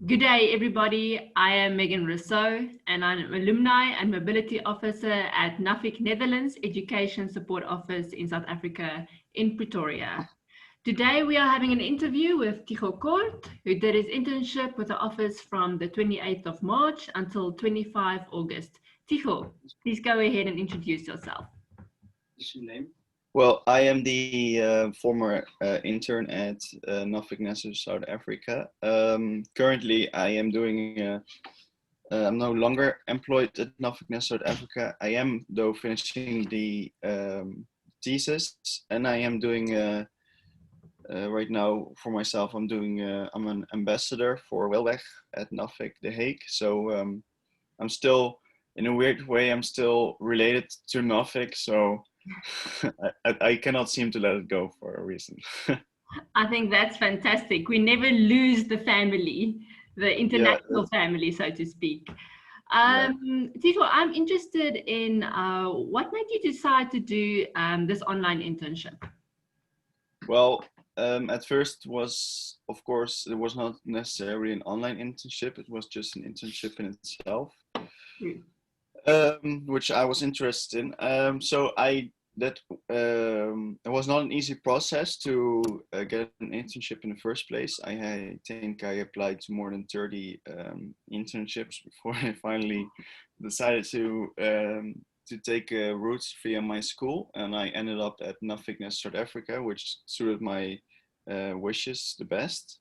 Good day, everybody. I am Meghan Rossouw, and I'm an Alumni and Mobility Officer at Nuffic Netherlands Education Support Office in South Africa in Pretoria. Today, we are having an interview with Tychô Kort, who did his internship with the office from the 28th of March until 25 August. Tychô, please go ahead and introduce yourself. What's your name? Well, I am the former intern at Nuffic NESO South Africa. Currently, I am doing. I'm no longer employed at Nuffic NESO South Africa. I am though finishing the thesis, and I am doing right now for myself. I'm an ambassador for Welweg at Nuffic The Hague. So I'm still, in a weird way, I'm still related to Nuffic. So. I cannot seem to let it go for a reason. I think that's fantastic. We never lose the family, the international family, so to speak. Tychô, I'm interested in what made you decide to do this online internship? Well, at first was, of course, it was not necessarily an online internship. It was just an internship in itself, which I was interested in. It was not an easy process to get an internship in the first place. I think I applied to more than 30 internships before I finally decided to take a route via my school, and I ended up at Nuffic NESO South Africa, which suited my wishes the best.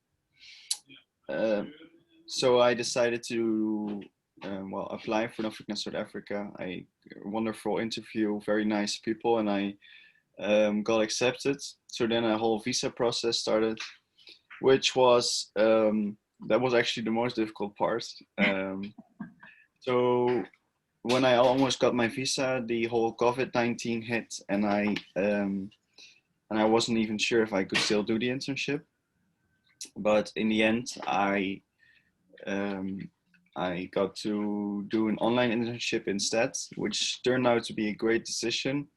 So I decided to apply for Nuffic NESO South Africa. Wonderful interview, very nice people, and I got accepted. So then a whole visa process started, which was that was actually the most difficult part. So when I almost got my visa, the whole COVID-19 hit, and I wasn't even sure if I could still do the internship. But in the end, I got to do an online internship instead, which turned out to be a great decision.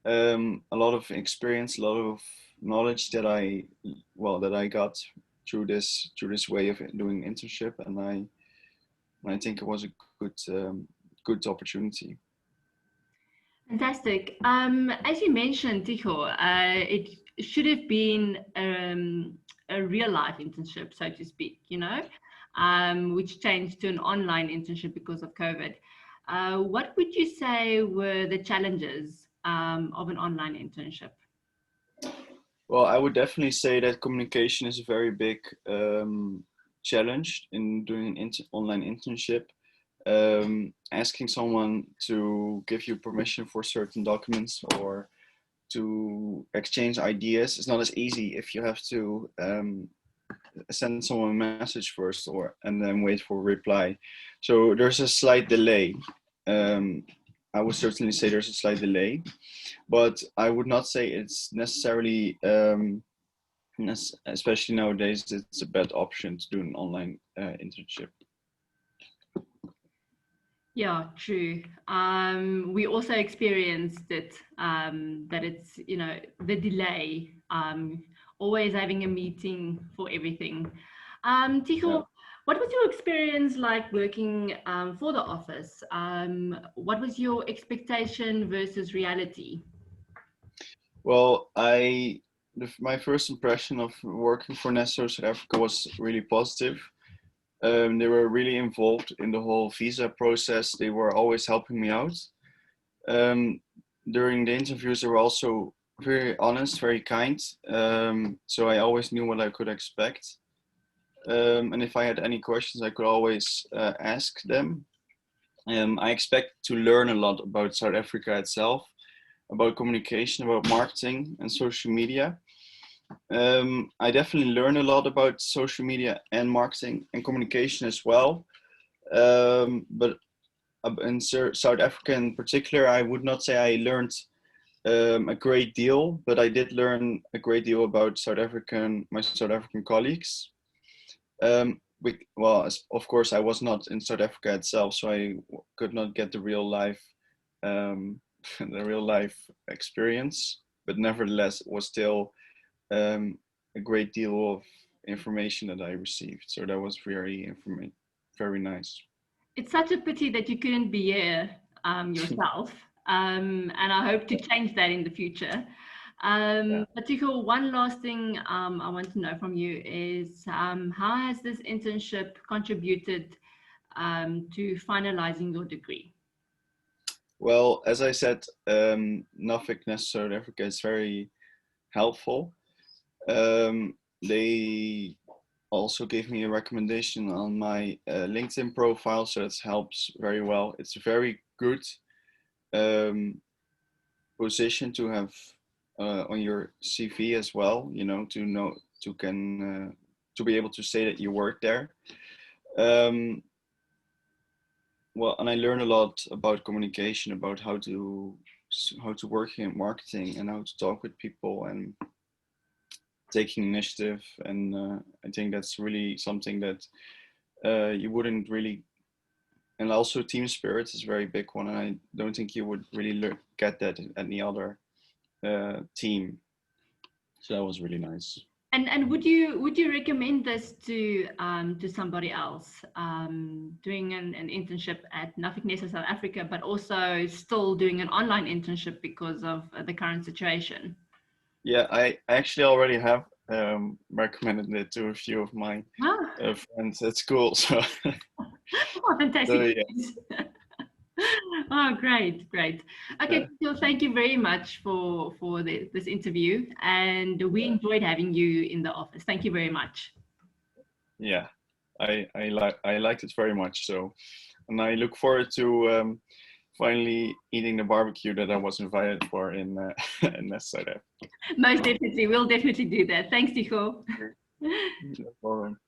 A lot of experience, a lot of knowledge that I got through this way of doing internship, and I think it was a good opportunity. Fantastic. As you mentioned, Tychô, it should have been a real life internship, so to speak, which changed to an online internship because of COVID. What would you say were the challenges of an online internship? Well, I would definitely say that communication is a very big challenge in doing an online internship. Asking someone to give you permission for certain documents or to exchange ideas is not as easy if you have to send someone a message first and then wait for a reply. So there's a slight delay. I would certainly say there's a slight delay, but I would not say it's necessarily, especially nowadays, it's a bad option to do an online internship. Yeah, true. We also experienced it, that it's, the delay, always having a meeting for everything. Tychô, what was your experience like working for the office? What was your expectation versus reality? Well, my first impression of working for NESO South Africa was really positive. They were really involved in the whole visa process. They were always helping me out. During the interviews, they were also very honest, very kind. So I always knew what I could expect. And if I had any questions, I could always ask them. I expect to learn a lot about South Africa itself, about communication, about marketing and social media. I definitely learn a lot about social media and marketing and communication as well. But in South Africa in particular, I would not say I learned a great deal, but I did learn a great deal about my South African colleagues. Of course, I was not in South Africa itself, so I could not get the real life experience. But nevertheless, it was still a great deal of information that I received. So that was very nice. It's such a pity that you couldn't be here yourself, and I hope to change that in the future. Yeah. But Tychô, one last thing I want to know from you is how has this internship contributed to finalizing your degree? Well, as I said, Nuffic NESO South Africa is very helpful. They also gave me a recommendation on my LinkedIn profile, so that helps very well. It's a very good position to have on your CV as well. You know, to be able to say that you work there. Well, and I learned a lot about communication, about how to work in marketing and how to talk with people and taking initiative. And I think that's really something that you wouldn't really. And also team spirit is a very big one. And I don't think you would really get that in any other team. So that was really nice. And would you recommend this to somebody else doing an internship at Nuffic NESO South Africa, but also still doing an online internship because of the current situation? Yeah, I actually already have recommended it to a few of my friends at school. So, oh, fantastic. So, yeah. Oh, great. Okay, Yeah. so thank you very much for this interview, and we enjoyed having you in the office. Thank you very much. Yeah, I liked it very much. So, and I look forward to finally eating the barbecue that I was invited for in South Africa. Most definitely, we'll definitely do that. Thanks, Tychô. No problem.